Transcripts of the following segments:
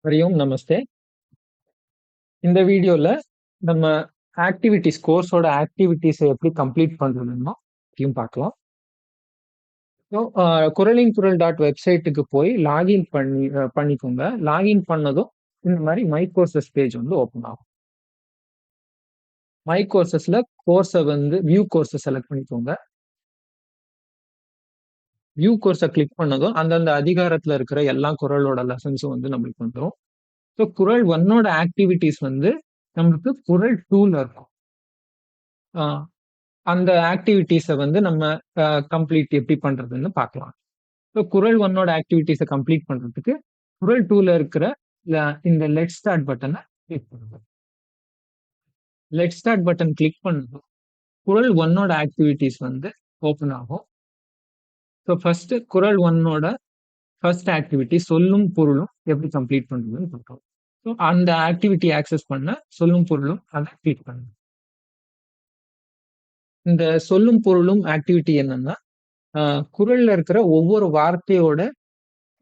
ஹரியோம் நமஸ்தே. இந்த வீடியோல நம்ம கோர்ஸோட ஆக்டிவிட்டீஸை எப்படி கம்ப்ளீட் பண்றதுன்னா பார்க்கலாம். ஸோ குரலின் குரல் டாட் வெப்சைட்டுக்கு போய் லாகின் பண்ணிக்கோங்க. லாகின் பண்ணதும் இந்த மாதிரி மை கோர்சஸ் பேஜ் வந்து ஓப்பன் ஆகும். மை கோர்சஸ்ல கோர்ஸை வந்து வியூ கோர்ஸை செலக்ட் பண்ணிக்கோங்க. வியூ கோர்ஸை கிளிக் பண்ணதும் அந்தந்த அதிகாரத்துல இருக்கிற எல்லா குரலோட லெசன்ஸும் வந்து நம்மளுக்கு வந்துடும். ஸோ குரல் 1ஓட ஆக்டிவிட்டீஸ் வந்து நம்மளுக்கு குரல் 2ல இருக்கும். அந்த ஆக்டிவிட்டீஸை வந்து நம்ம கம்ப்ளீட் எப்படி பண்றதுன்னு பார்க்கலாம். ஸோ குரல் 1ஓட ஆக்டிவிட்டீஸை கம்ப்ளீட் பண்றதுக்கு குரல் 2ல இருக்கிற இந்த லெட் ஸ்டார்ட் பட்டனை கிளிக் பண்ணுங்க. லெட் ஸ்டார்ட் பட்டன் கிளிக் பண்ணதும் குரல் 1ஓட ஆக்டிவிட்டீஸ் வந்து ஓப்பன் ஆகும். ஸோ ஃபர்ஸ்ட் குரல் 1ஓட ஃபர்ஸ்ட் ஆக்டிவிட்டி சொல்லும் பொருளும் எப்படி கம்ப்ளீட் பண்றதுன்னு பார்க்கலாம். ஸோ அந்த ஆக்டிவிட்டி ஆக்சஸ் பண்ண சொல்லும் பொருளும் அதை கிளிக் பண்ணுங்க. இந்த சொல்லும் பொருளும் ஆக்டிவிட்டி என்னன்னா குரல்ல இருக்கிற ஒவ்வொரு வார்த்தையோட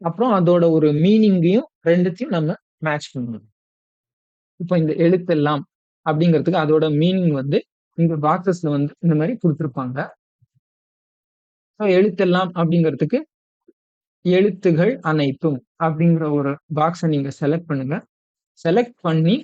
அப்புறம் அதோட ஒரு மீனிங்கையும் ரெண்டுத்தையும் நம்ம மேட்ச் பண்ணணும். இப்போ இந்த எழுத்தெல்லாம் அப்படிங்கிறதுக்கு அதோட மீனிங் வந்து இந்த பாக்ஸஸ்ல வந்து இந்த மாதிரி கொடுத்துருப்பாங்க. எழுத்தெல்லாம் அப்படிங்கிறதுக்கு எழுத்துகள் அனைத்தும் அப்படிங்கிற ஒரு பாக்ஸை நீங்க செலக்ட் பண்ணுங்க. செலக்ட் பண்ணி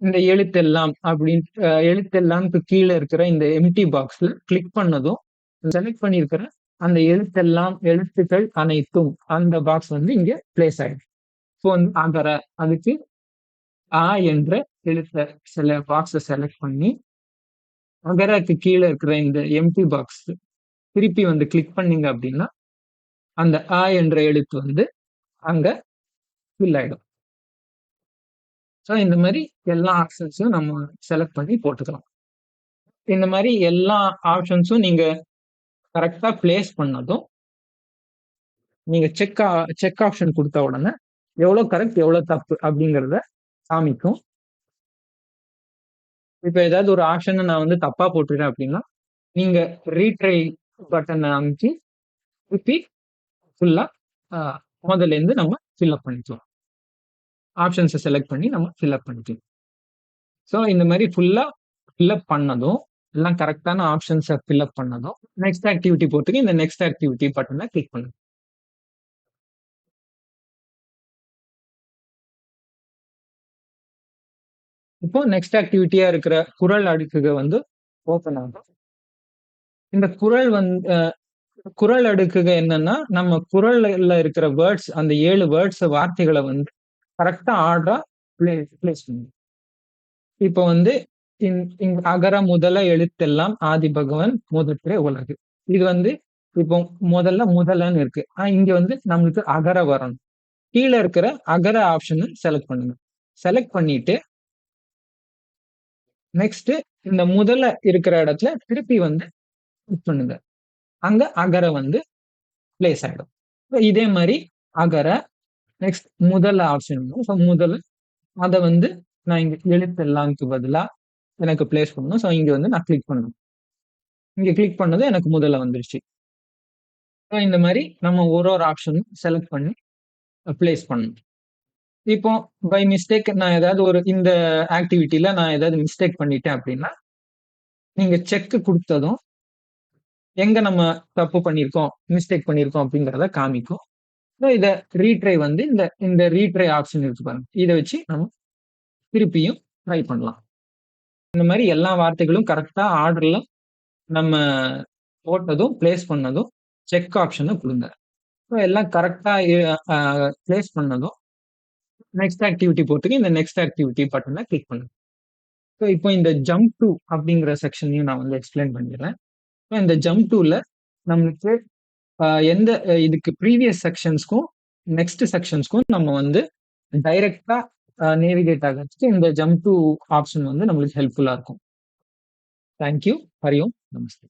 இந்த எழுத்தெல்லாம் அப்படின்னு எழுத்தெல்லாம்க்கு கீழே இருக்கிற இந்த எம்டி பாக்ஸ்ல கிளிக் பண்ணதும் செலக்ட் பண்ணியிருக்கிற அந்த எழுத்தெல்லாம் எழுத்துக்கள் அனைத்தும் அந்த பாக்ஸ் வந்து இங்க பிளேஸ் ஆயிடும். ஸோ வந்து அகர அதுக்கு ஆ என்ற எழுத்த சில பாக்ஸை செலக்ட் பண்ணி அகரக்கு கீழே இருக்கிற இந்த எம்டி பாக்ஸ் திருப்பி வந்து கிளிக் பண்ணீங்க அப்படின்னா அந்த ஆ என்ற எழுத்து வந்து அங்க ஃபில் ஆயிடும். ஸோ இந்த மாதிரி எல்லா ஆப்ஷன்ஸும் நம்ம செலக்ட் பண்ணி போட்டுக்கலாம். இந்த மாதிரி எல்லா ஆப்ஷன்ஸும் நீங்க கரெக்டா பிளேஸ் பண்ணதும் நீங்க செக் ஆப்ஷன் கொடுத்த உடனே எவ்வளவு கரெக்ட் எவ்வளவு தப்பு அப்படிங்கிறத காமிக்கும். இப்ப ஏதாவது ஒரு ஆப்ஷனை நான் வந்து தப்பா போட்டுட்டேன் அப்படின்னா நீங்க ரீட்ரை பட்டனை அமைச்சு திருப்பி ஃபுல்லா முதல்ல இருந்து நம்ம ஃபில்அப் பண்ணிக்கலாம். ஆப்ஷன்ஸை செலக்ட் பண்ணி நம்ம ஃபில்அப் பண்ணிக்கலாம். ஸோ இந்த மாதிரி ஃபுல்லா ஃபில்அப் பண்ணதும் எல்லாம் கரெக்டான ஆப்ஷன்ஸை ஃபில்அப் பண்ணதும் நெக்ஸ்ட் ஆக்டிவிட்டி போறதுக்கு இந்த நெக்ஸ்ட் ஆக்டிவிட்டி பட்டனை கிளிக் பண்ணுங்க. இப்போ நெக்ஸ்ட் ஆக்டிவிட்டியா இருக்கிற குரல் அடுக்குக வந்து ஓப்பன் ஆகும். இந்த குரல் அடுக்குக என்னன்னா நம்ம குரல்ல இருக்கிற வேர்ட்ஸ் அந்த 7 வேர்ட்ஸ் வார்த்தைகளை வந்து கரெக்டா ஆர்டரா பிளேஸ் பண்ணுங்க. இப்போ வந்து அகர முதல எழுத்தெல்லாம் ஆதி பகவன் முதற்றே உலகு. இது வந்து இப்போ முதல்லன்னு இருக்கு. இங்க வந்து நம்மளுக்கு அகர வரணும். கீழே இருக்கிற அகர ஆப்ஷனை செலக்ட் பண்ணுங்க. செலக்ட் பண்ணிட்டு நெக்ஸ்ட் இந்த முதல்ல இருக்கிற இடத்துல திருப்பி வந்து கிளிக் பண்ணுங்க. அங்க அகர வந்து பிளேஸ் ஆயிடும். இதே மாதிரி அகர நெக்ஸ்ட் முதல்ல ஆப்ஷன் முதல்ல அதை வந்து நான் இங்க எழுத்தெல்லாம்க்கு பதிலா எனக்கு பிளேஸ் பண்ணணும். ஸோ இங்க வந்து நான் கிளிக் பண்ணணும். இங்க கிளிக் பண்ணது எனக்கு முதல்ல வந்துருச்சு. இந்த மாதிரி நம்ம ஒரு ஆப்ஷனும் செலக்ட் பண்ணி பிளேஸ் பண்ணணும். இப்போ பை மிஸ்டேக் நான் ஏதாவது ஒரு இந்த ஆக்டிவிட்டியில நான் ஏதாவது மிஸ்டேக் பண்ணிட்டேன் அப்படின்னா நீங்க செக் கொடுத்ததும் எங்க நம்ம தப்பு பண்ணியிருக்கோம் மிஸ்டேக் பண்ணியிருக்கோம் அப்படிங்கிறத காமிக்கும். இதை ரீட்ரை வந்து இந்த ரீட்ரை ஆப்ஷன் இருக்கு பாருங்க. இதை வச்சு நம்ம திருப்பியும் ட்ரை பண்ணலாம். இந்த மாதிரி எல்லா வார்த்தைகளும் கரெக்டா ஆர்டர்ல நம்ம போட்டதும் பிளேஸ் பண்ணதும் செக் ஆப்ஷனை கொடுங்க. எல்லாம் கரெக்டா பிளேஸ் பண்ணதும் நெக்ஸ்ட் ஆக்டிவிட்டி போட்டுக்கு இந்த நெக்ஸ்ட் ஆக்டிவிட்டி பட்டனை கிளிக் பண்ணுங்க. ஸோ இப்போ இந்த ஜம்ப் டு அப்படிங்கிற செக்ஷனையும் நான் வந்து எக்ஸ்பிளைன் பண்ணிடுறேன். இந்த ஜம்ப் டூல நம்மளுக்கு எந்த இதுக்கு ப்ரீவியஸ் செக்ஷன்ஸ்க்கும் நெக்ஸ்ட் செக்ஷன்ஸ்க்கும் நம்ம வந்து டைரக்டா நேவிகேட் ஆகிறதுக்கு இந்த ஜம்ப் டு ஆப்ஷன் வந்து நம்மளுக்கு ஹெல்ப்ஃபுல்லா இருக்கும். தேங்க்யூ. ஹரியோம் நமஸ்தே.